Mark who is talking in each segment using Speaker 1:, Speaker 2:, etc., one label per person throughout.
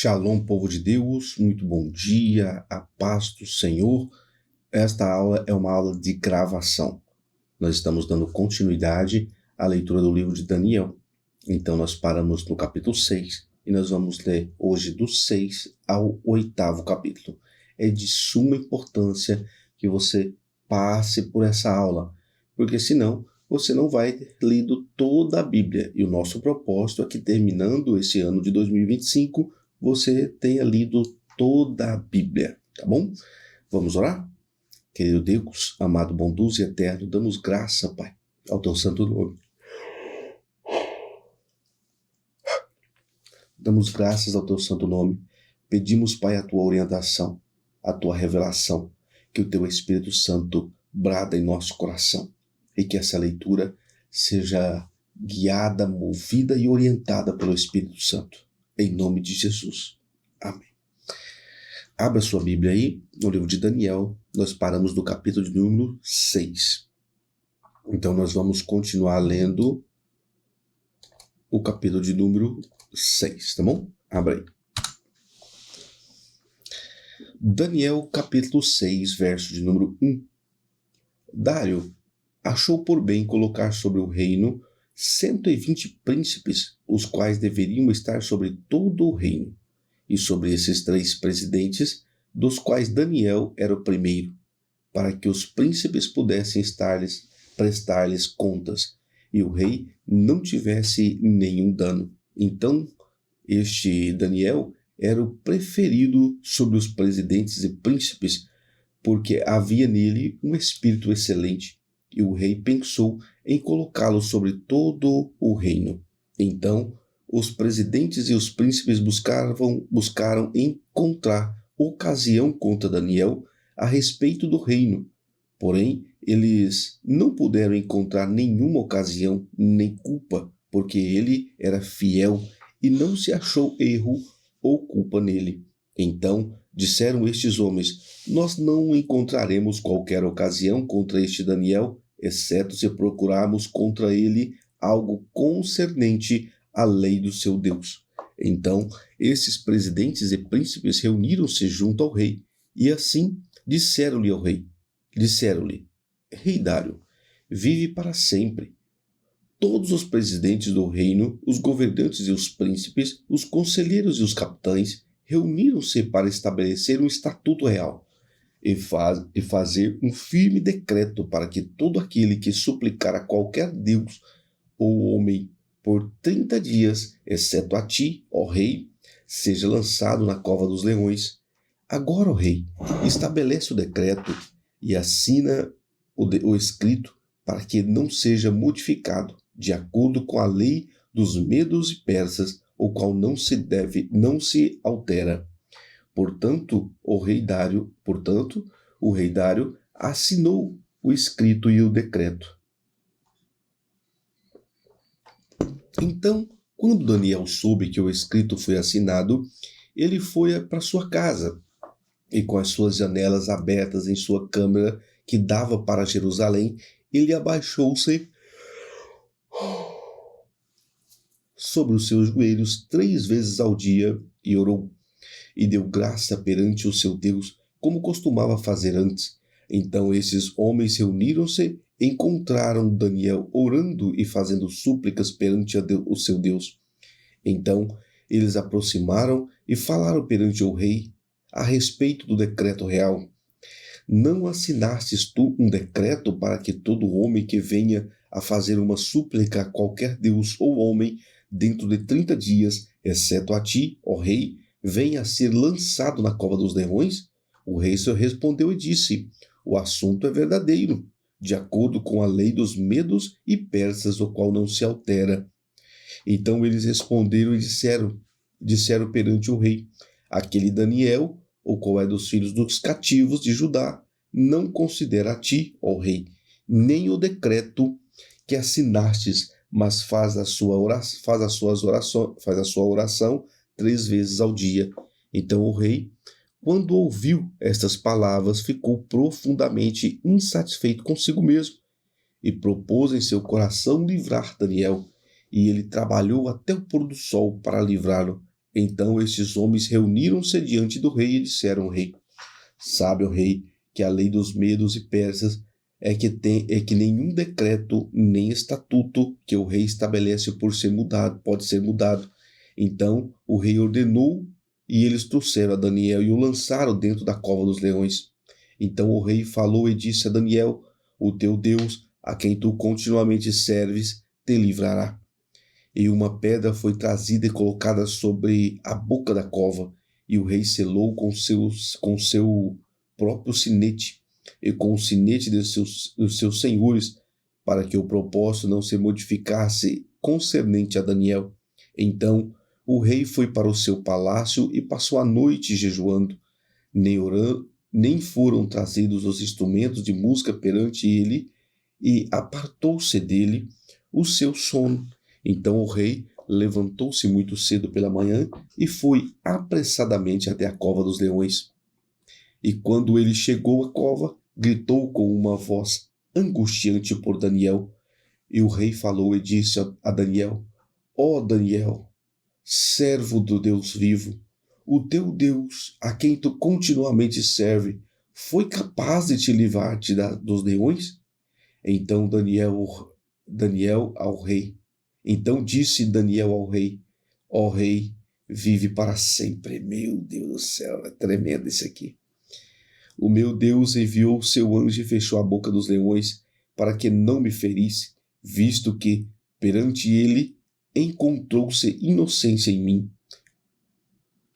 Speaker 1: Shalom, povo de Deus, muito bom dia, a paz do Senhor. Esta aula é uma aula de gravação. Nós estamos dando continuidade à leitura do livro de Daniel. Então nós paramos no capítulo 6 e nós vamos ler hoje do 6 ao 8º capítulo. É de suma importância que você passe por essa aula, porque senão você não vai ter lido toda a Bíblia. E o nosso propósito é que, terminando esse ano de 2025, você tenha lido toda a Bíblia, tá bom? Vamos orar? Querido Deus, amado, bondoso e eterno, damos graça, Pai, ao teu santo nome. Damos graças ao teu santo nome. Pedimos, Pai, a tua orientação, a tua revelação, que o teu Espírito Santo brada em nosso coração e que essa leitura seja guiada, movida e orientada pelo Espírito Santo. Em nome de Jesus. Amém. Abra sua Bíblia aí, no livro de Daniel. Nós paramos no capítulo de número 6. Então nós vamos continuar lendo o capítulo de número 6, tá bom? Abra aí. Daniel, capítulo 6, verso de número 1. Dário achou por bem colocar sobre o reino 120 príncipes, os quais deveriam estar sobre todo o reino, e sobre esses 3 presidentes, dos quais Daniel era o primeiro, para que os príncipes pudessem prestar-lhes contas, e o rei não tivesse nenhum dano. Então, este Daniel era o preferido sobre os presidentes e príncipes, porque havia nele um espírito excelente, e o rei pensou em colocá-lo sobre todo o reino. Então, os presidentes e os príncipes buscaram encontrar ocasião contra Daniel a respeito do reino. Porém, eles não puderam encontrar nenhuma ocasião nem culpa, porque ele era fiel e não se achou erro ou culpa nele. Então, disseram estes homens: nós não encontraremos qualquer ocasião contra este Daniel, exceto se procurarmos contra ele algo concernente à lei do seu Deus. Então, esses presidentes e príncipes reuniram-se junto ao rei, e assim disseram-lhe ao rei, Rei Dário, vive para sempre. Todos os presidentes do reino, os governantes e os príncipes, os conselheiros e os capitães, reuniram-se para estabelecer um estatuto real e fazer um firme decreto para que todo aquele que suplicar a qualquer Deus ou homem por 30 dias, exceto a ti, ó rei, seja lançado na cova dos leões. Agora, ó rei, estabelece o decreto e assina o escrito para que não seja modificado, de acordo com a lei dos medos e persas, o qual não se altera. Portanto, o rei Dário assinou o escrito e o decreto. Então, quando Daniel soube que o escrito foi assinado, ele foi para sua casa e, com as suas janelas abertas em sua câmara que dava para Jerusalém, ele abaixou-se sobre os seus joelhos 3 vezes ao dia e orou, e deu graça perante o seu Deus, como costumava fazer antes. Então esses homens reuniram-se, encontraram Daniel orando e fazendo súplicas perante o seu Deus. Então eles aproximaram e falaram perante o rei a respeito do decreto real. Não assinastes tu um decreto para que todo homem que venha a fazer uma súplica a qualquer Deus ou homem dentro de 30 dias, exceto a ti, ó rei, venha a ser lançado na cova dos leões? O rei respondeu e disse: o assunto é verdadeiro, de acordo com a lei dos medos e persas, o qual não se altera. Então eles responderam e disseram perante o rei: aquele Daniel, o qual é dos filhos dos cativos de Judá, não considera a ti, ó rei, nem o decreto que assinastes, mas faz a sua oração 3 vezes ao dia. Então o rei, quando ouviu estas palavras, ficou profundamente insatisfeito consigo mesmo e propôs em seu coração livrar Daniel, e ele trabalhou até o pôr do sol para livrá-lo. Então estes homens reuniram-se diante do rei e disseram ao rei: Sabe, ó rei, que a lei dos medos e persas é que nenhum decreto nem estatuto que o rei estabelece pode ser mudado. Então o rei ordenou e eles trouxeram a Daniel e o lançaram dentro da cova dos leões. Então o rei falou e disse a Daniel: O teu Deus, a quem tu continuamente serves, te livrará. E uma pedra foi trazida e colocada sobre a boca da cova, e o rei selou com seu próprio sinete e com o sinete dos seus senhores, para que o propósito não se modificasse concernente a Daniel. Então o rei foi para o seu palácio e passou a noite jejuando, nem orando, nem foram trazidos os instrumentos de música perante ele, e apartou-se dele o seu sono. Então o rei levantou-se muito cedo pela manhã e foi apressadamente até a cova dos leões. E quando ele chegou à cova, gritou com uma voz angustiante por Daniel. E o rei falou e disse a Daniel: Ó Daniel, servo do Deus vivo, o teu Deus, a quem tu continuamente serve, foi capaz de te livrar dos leões? Então disse Daniel ao rei: Ó rei, vive para sempre. Meu Deus do céu, é tremendo isso aqui. O meu Deus enviou seu anjo e fechou a boca dos leões para que não me ferisse, visto que, perante ele, encontrou-se inocência em mim.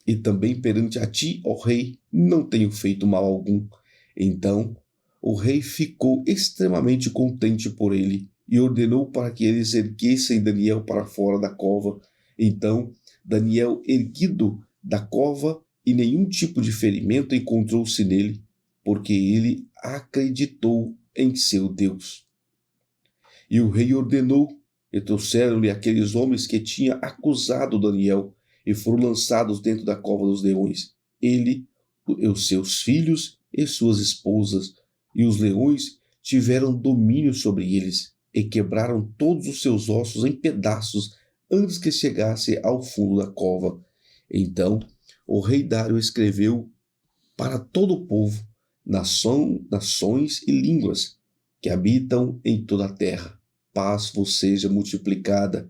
Speaker 1: E também perante a ti, ó rei, não tenho feito mal algum. Então o rei ficou extremamente contente por ele e ordenou para que eles erguessem Daniel para fora da cova. Então Daniel, erguido da cova, e nenhum tipo de ferimento encontrou-se nele, porque ele acreditou em seu Deus. E o rei ordenou, e trouxeram-lhe aqueles homens que tinham acusado Daniel, e foram lançados dentro da cova dos leões, ele, os seus filhos e suas esposas, e os leões tiveram domínio sobre eles, e quebraram todos os seus ossos em pedaços, antes que chegasse ao fundo da cova. Então o rei Dário escreveu para todo o povo, nações e línguas que habitam em toda a terra: paz vos seja multiplicada.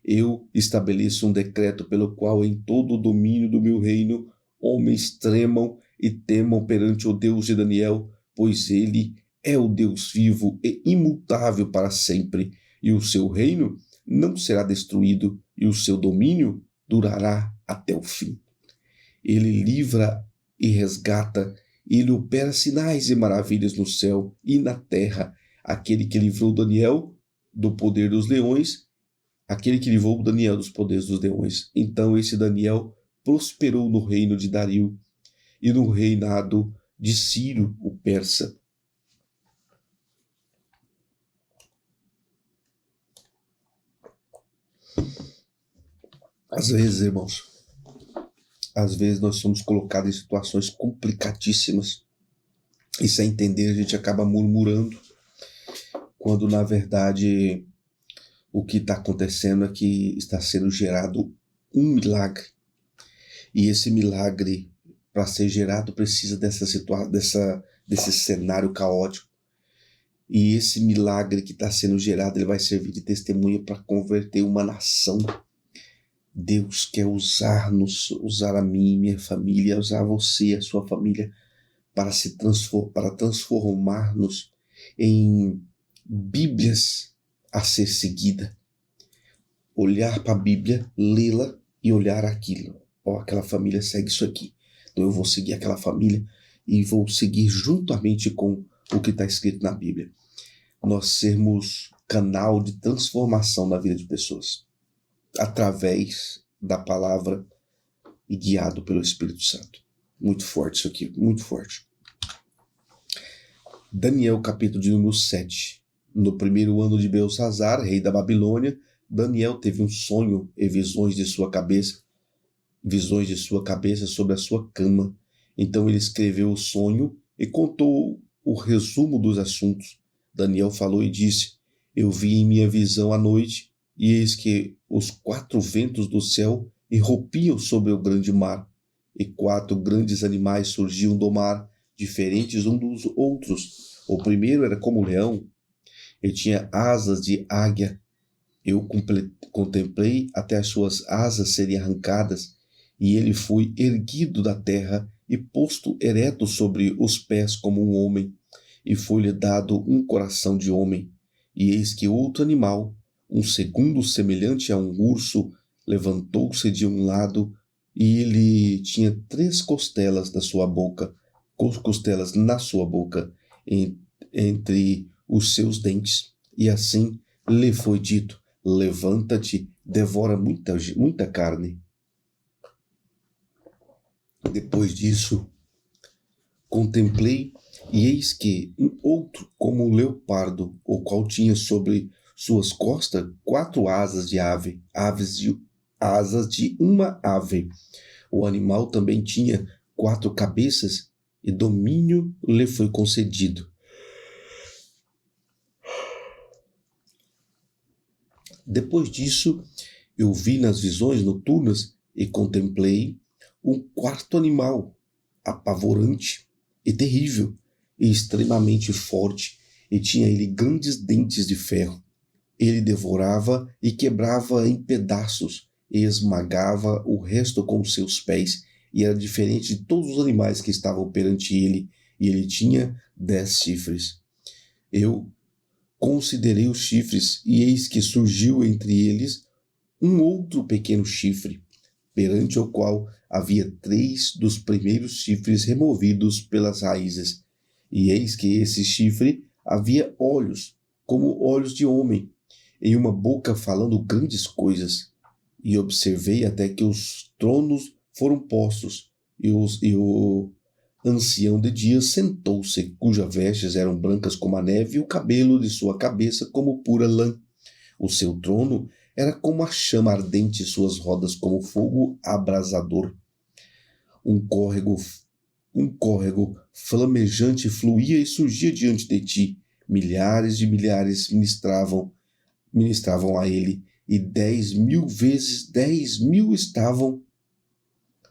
Speaker 1: Eu estabeleço um decreto pelo qual em todo o domínio do meu reino homens tremam e temam perante o Deus de Daniel, pois ele é o Deus vivo e imutável para sempre, e o seu reino não será destruído, e o seu domínio durará até o fim. Ele livra e resgata, ele opera sinais e maravilhas no céu e na terra. Aquele que livrou Daniel do poder dos leões, aquele que livrou Daniel dos poderes dos leões. Então esse Daniel prosperou no reino de Dario e no reinado de Ciro, o persa. Às vezes, irmãos, nós somos colocados em situações complicadíssimas e sem entender a gente acaba murmurando, quando na verdade o que está acontecendo é que está sendo gerado um milagre. E esse milagre, para ser gerado, precisa desse cenário caótico. E esse milagre que está sendo gerado, ele vai servir de testemunha para converter uma nação. Deus quer usar-nos, usar a mim, minha família, usar você, a sua família, para transformar-nos em Bíblias a ser seguida. Olhar para a Bíblia, lê-la e olhar aquilo. Aquela família segue isso aqui. Então eu vou seguir aquela família e vou seguir juntamente com o que está escrito na Bíblia. Nós sermos canal de transformação na vida de pessoas, através da palavra e guiado pelo Espírito Santo. Muito forte isso aqui, muito forte. Daniel, capítulo de número 7. No primeiro ano de Belsazar, rei da Babilônia, Daniel teve um sonho e visões de sua cabeça sobre a sua cama. Então ele escreveu o sonho e contou o resumo dos assuntos. Daniel falou e disse: Eu vi em minha visão à noite, e eis que os 4 ventos do céu e rompiam sobre o grande mar. E 4 grandes animais surgiam do mar, diferentes uns dos outros. O primeiro era como um leão, e tinha asas de águia. Eu contemplei até as suas asas serem arrancadas, e ele foi erguido da terra e posto ereto sobre os pés como um homem, e foi-lhe dado um coração de homem. E eis que outro animal, um segundo semelhante a um urso, levantou-se de um lado, e ele tinha 3 costelas na sua boca, entre os seus dentes. E assim lhe foi dito: levanta-te, devora muita carne. Depois disso, contemplei, e eis que um outro, como um leopardo, o qual tinha sobre suas costas 4 asas de asas de uma ave. O animal também tinha 4 cabeças, e domínio lhe foi concedido. Depois disso, eu vi nas visões noturnas e contemplei um 4º animal, apavorante e terrível, e extremamente forte, e tinha ele grandes dentes de ferro. Ele devorava e quebrava em pedaços, e esmagava o resto com os seus pés, e era diferente de todos os animais que estavam perante ele, e ele tinha 10 chifres. Eu considerei os chifres, e eis que surgiu entre eles um outro pequeno chifre, perante o qual havia 3 dos primeiros chifres removidos pelas raízes. E eis que esse chifre havia olhos, como olhos de homem, e uma boca falando grandes coisas. E observei até que os tronos foram postos, e o ancião de dias sentou-se, cujas vestes eram brancas como a neve, e o cabelo de sua cabeça como pura lã. O seu trono era como a chama ardente, suas rodas como fogo abrasador. Um córrego flamejante fluía e surgia diante de ti. Milhares de milhares ministravam a ele, e 10.000 vezes 10.000 estavam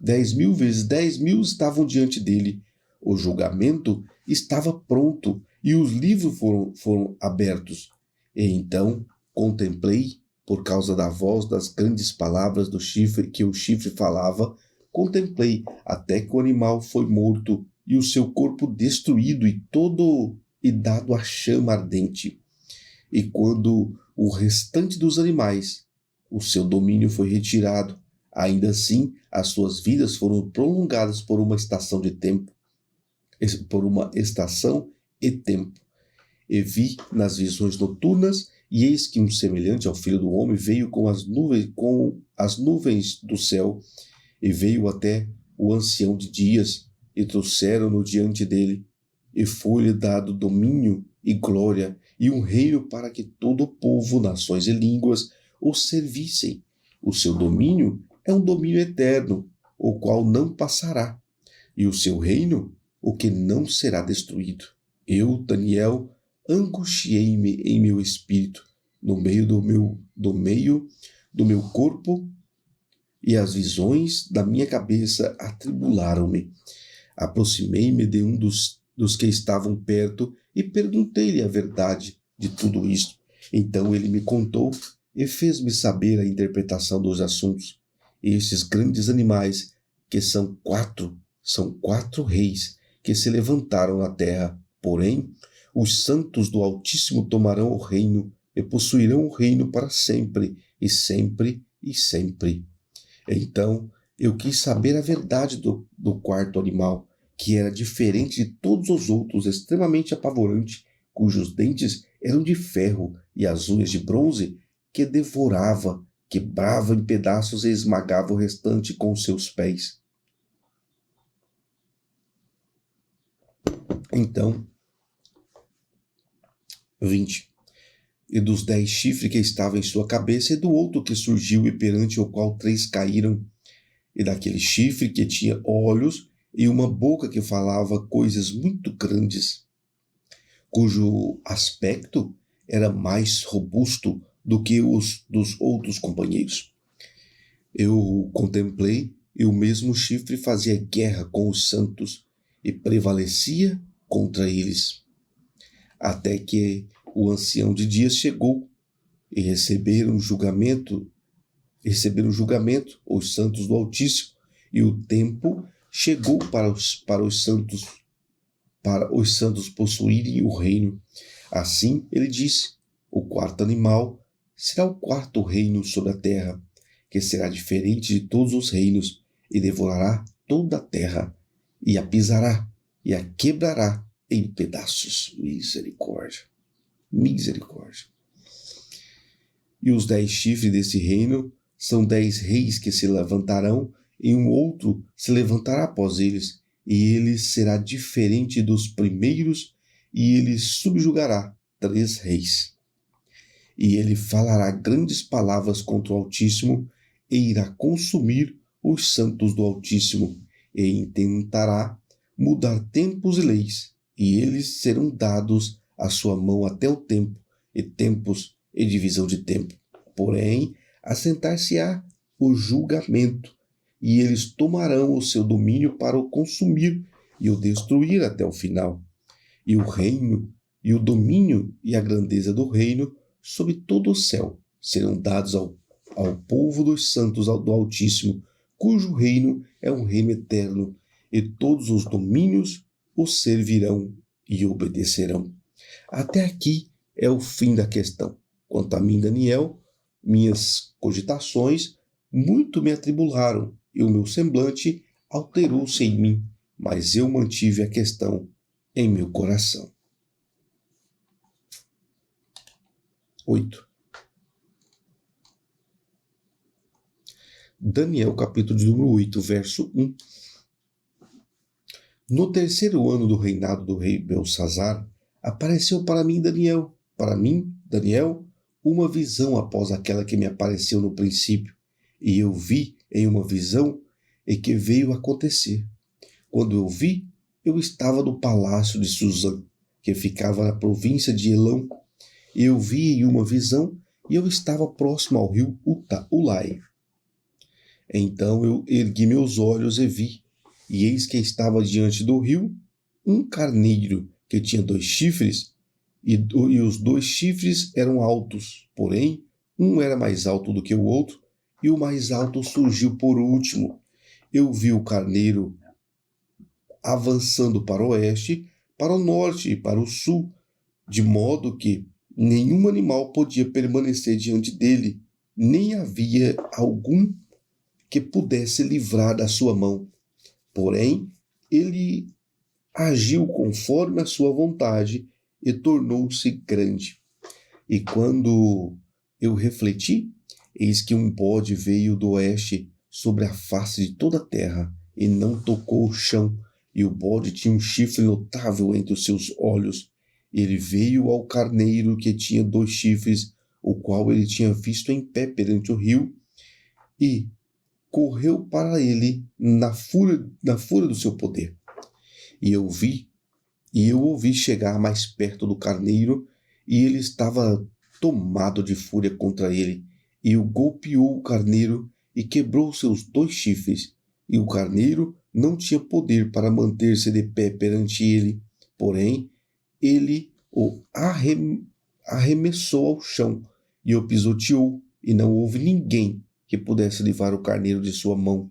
Speaker 1: 10.000 vezes 10.000 estavam diante dele. O julgamento estava pronto, e os livros foram abertos. E então contemplei, por causa da voz das grandes palavras do chifre que o chifre falava, contemplei até que o animal foi morto, e o seu corpo destruído e dado à chama ardente. E quando o restante dos animais, o seu domínio foi retirado, ainda assim as suas vidas foram prolongadas por uma estação e tempo. E vi nas visões noturnas, e eis que um semelhante ao Filho do Homem veio com as nuvens do céu, e veio até o ancião de dias, e trouxeram-no diante dele, e foi-lhe dado domínio e glória, e um reino para que todo o povo, nações e línguas o servissem. O seu domínio é um domínio eterno, o qual não passará, e o seu reino, o que não será destruído. Eu, Daniel, angustiei-me em meu espírito, no meio do meu corpo, e as visões da minha cabeça atribularam-me. Aproximei-me de um dos que estavam perto e perguntei-lhe a verdade de tudo isto. Então ele me contou e fez-me saber a interpretação dos assuntos. Estes grandes animais, que são quatro reis que se levantaram na terra. Porém, os santos do Altíssimo tomarão o reino e possuirão o reino para sempre, e sempre, e sempre. Então, eu quis saber a verdade do 4º animal, que era diferente de todos os outros, extremamente apavorante, cujos dentes eram de ferro e as unhas de bronze, que devorava, quebrava em pedaços e esmagava o restante com os seus pés. Então, 20. E dos 10 chifres que estavam em sua cabeça, e do outro que surgiu, e perante o qual 3 caíram, e daquele chifre que tinha olhos e uma boca que falava coisas muito grandes, cujo aspecto era mais robusto do que os dos outros companheiros. Eu o contemplei, e o mesmo chifre fazia guerra com os santos e prevalecia contra eles, até que o ancião de dias chegou e receberam julgamento os santos do Altíssimo, e o tempo chegou para os santos possuírem o reino. Assim ele disse: o quarto animal será o quarto reino sobre a terra, que será diferente de todos os reinos, e devorará toda a terra, e a pisará, e a quebrará em pedaços. Misericórdia, misericórdia. E os 10 chifres desse reino são 10 reis que se levantarão, e um outro se levantará após eles, e ele será diferente dos primeiros, e ele subjugará 3 reis. E ele falará grandes palavras contra o Altíssimo, e irá consumir os santos do Altíssimo, e intentará mudar tempos e leis, e eles serão dados à sua mão até o tempo, e tempos e divisão de tempo. Porém, assentar-se-á o julgamento, e eles tomarão o seu domínio para o consumir e o destruir até o final. E o reino, e o domínio e a grandeza do reino sobre todo o céu serão dados ao povo dos santos do Altíssimo, cujo reino é um reino eterno, e todos os domínios o servirão e obedecerão. Até aqui é o fim da questão. Quanto a mim, Daniel, minhas cogitações muito me atribularam, e o meu semblante alterou-se em mim, mas eu mantive a questão em meu coração. 8. Daniel, capítulo de número 8, verso 1. No terceiro ano do reinado do rei Belsazar, apareceu para mim, Daniel, uma visão após aquela que me apareceu no princípio, e eu vi em uma visão e que veio acontecer. Quando eu vi, eu estava no palácio de Susã, que ficava na província de Elão. Eu vi em uma visão e eu estava próximo ao rio Ulai. Então eu ergui meus olhos e vi, e eis que estava diante do rio um carneiro que tinha 2 chifres, e os 2 chifres eram altos, porém um era mais alto do que o outro, e o mais alto surgiu por último. Eu vi o carneiro avançando para o oeste, para o norte e para o sul, de modo que nenhum animal podia permanecer diante dele, nem havia algum que pudesse livrar da sua mão. Porém, ele agiu conforme a sua vontade e tornou-se grande. E quando eu refleti, eis que um bode veio do oeste sobre a face de toda a terra e não tocou o chão, e o bode tinha um chifre notável entre os seus olhos. Ele veio ao carneiro que tinha 2 chifres, o qual ele tinha visto em pé perante o rio, e correu para ele na fúria do seu poder. E eu ouvi chegar mais perto do carneiro, e ele estava tomado de fúria contra ele, e o golpeou o carneiro e quebrou seus 2 chifres, e o carneiro não tinha poder para manter-se de pé perante ele, porém ele o arremessou ao chão e o pisoteou, e não houve ninguém que pudesse livrar o carneiro de sua mão.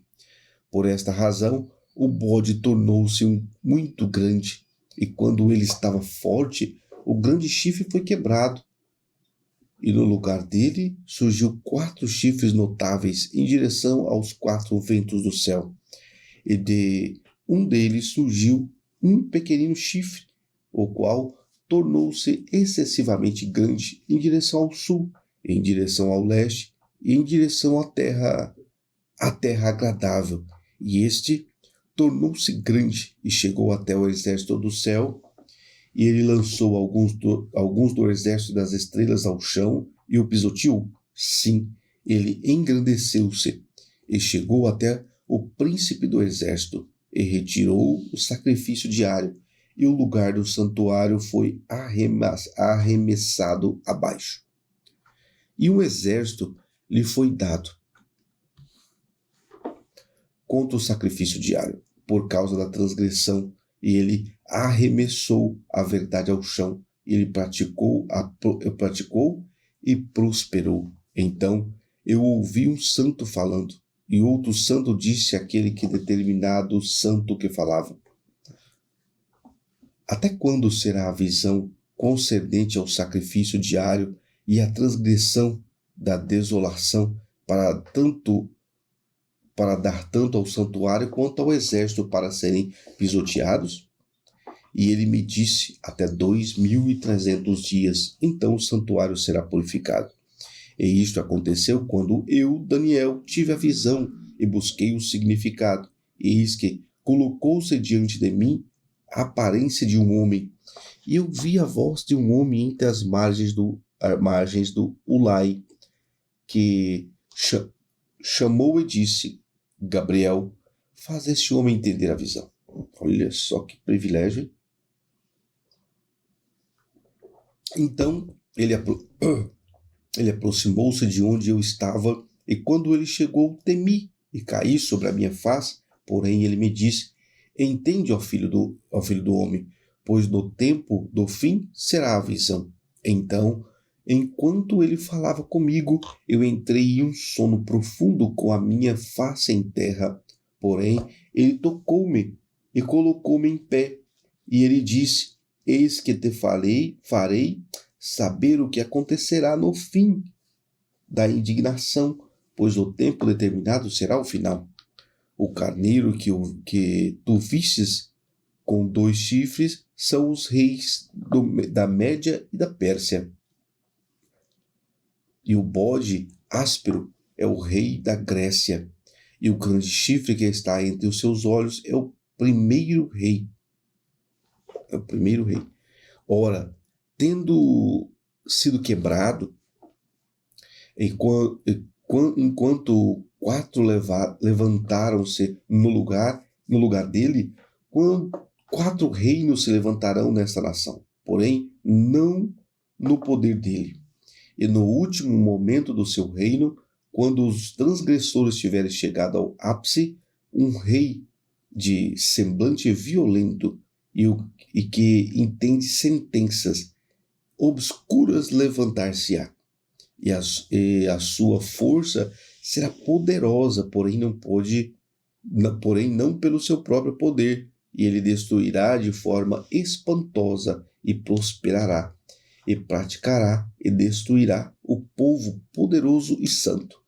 Speaker 1: Por esta razão, o bode tornou-se muito grande, e quando ele estava forte, o grande chifre foi quebrado, e no lugar dele surgiu 4 chifres notáveis em direção aos 4 ventos do céu, e de um deles surgiu um pequenino chifre, o qual tornou-se excessivamente grande em direção ao sul, em direção ao leste e em direção à terra agradável, e este tornou-se grande e chegou até o exército do céu, e ele lançou alguns do exército das estrelas ao chão e o pisoteou. Sim, ele engrandeceu-se e chegou até o príncipe do exército e retirou o sacrifício diário, e o lugar do santuário foi arremessado abaixo. E um exército lhe foi dado, contra o sacrifício diário, por causa da transgressão, e ele arremessou a verdade ao chão. Ele praticou e prosperou. Então eu ouvi um santo falando, e outro santo disse àquele que determinado santo que falava: até quando será a visão concernente ao sacrifício diário e à transgressão da desolação para dar tanto ao santuário quanto ao exército para serem pisoteados? E ele me disse: até 2.300 dias, então o santuário será purificado. E isto aconteceu quando eu, Daniel, tive a visão e busquei o significado. E eis que colocou-se diante de mim a aparência de um homem, e eu vi a voz de um homem entre as margens do Ulai, que chamou e disse: Gabriel, faz este homem entender a visão. Olha só que privilégio. Então ele aproximou-se de onde eu estava, e quando ele chegou, temi e caí sobre a minha face. Porém ele me disse: entende, ó filho do homem, pois no tempo do fim será a visão. Então, enquanto ele falava comigo, eu entrei em um sono profundo com a minha face em terra. Porém ele tocou-me e colocou-me em pé, e ele disse: eis que te farei saber o que acontecerá no fim da indignação, pois o tempo determinado será o final. O carneiro que tu vistes com 2 chifres são os reis da Média e da Pérsia. E o bode áspero é o rei da Grécia. E o grande chifre que está entre os seus olhos é o primeiro rei. É o primeiro rei. Ora, tendo sido quebrado, enquanto 4 levantaram-se no lugar dele, 4 reinos se levantarão nesta nação, porém não no poder dele. E no último momento do seu reino, quando os transgressores tiverem chegado ao ápice, um rei de semblante violento e que entende sentenças obscuras levantar-se-á, e a sua força será poderosa, porém não pelo seu próprio poder, e ele destruirá de forma espantosa e prosperará, e praticará e destruirá o povo poderoso e santo,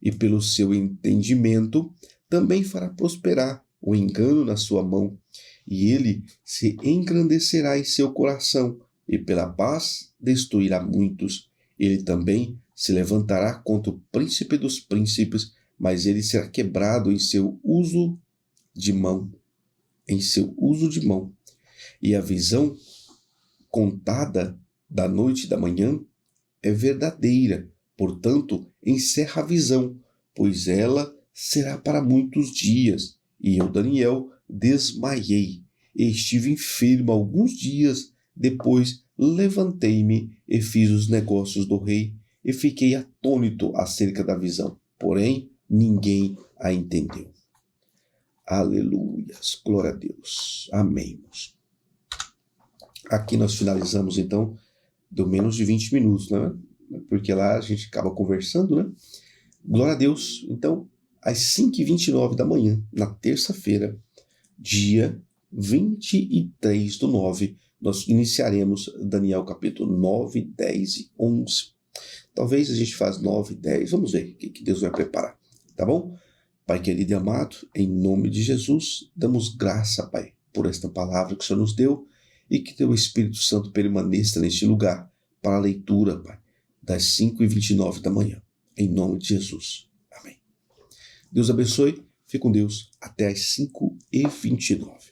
Speaker 1: e pelo seu entendimento também fará prosperar o engano na sua mão, e ele se engrandecerá em seu coração, e pela paz destruirá muitos. Ele também se levantará contra o príncipe dos príncipes, mas ele será quebrado em seu uso de mão. E a visão contada da noite e da manhã é verdadeira. Portanto, encerra a visão, pois ela será para muitos dias. E eu, Daniel, desmaiei e estive enfermo alguns dias. Depois levantei-me e fiz os negócios do rei e fiquei atônito acerca da visão. Porém, ninguém a entendeu. Aleluias, glória a Deus. Amém. Aqui nós finalizamos, então, do menos de 20 minutos, né? Porque lá a gente acaba conversando, né? Glória a Deus. Então, às 5h29 da manhã, na terça-feira, dia 23/9, nós iniciaremos Daniel capítulo 9, 10 e 11. Talvez a gente faça 9, 10, vamos ver o que Deus vai preparar, tá bom? Pai querido e amado, em nome de Jesus, damos graça, Pai, por esta palavra que o Senhor nos deu e que teu Espírito Santo permaneça neste lugar para a leitura, Pai, das 5h29 da manhã, em nome de Jesus. Amém. Deus abençoe, fique com Deus, até às 5h29.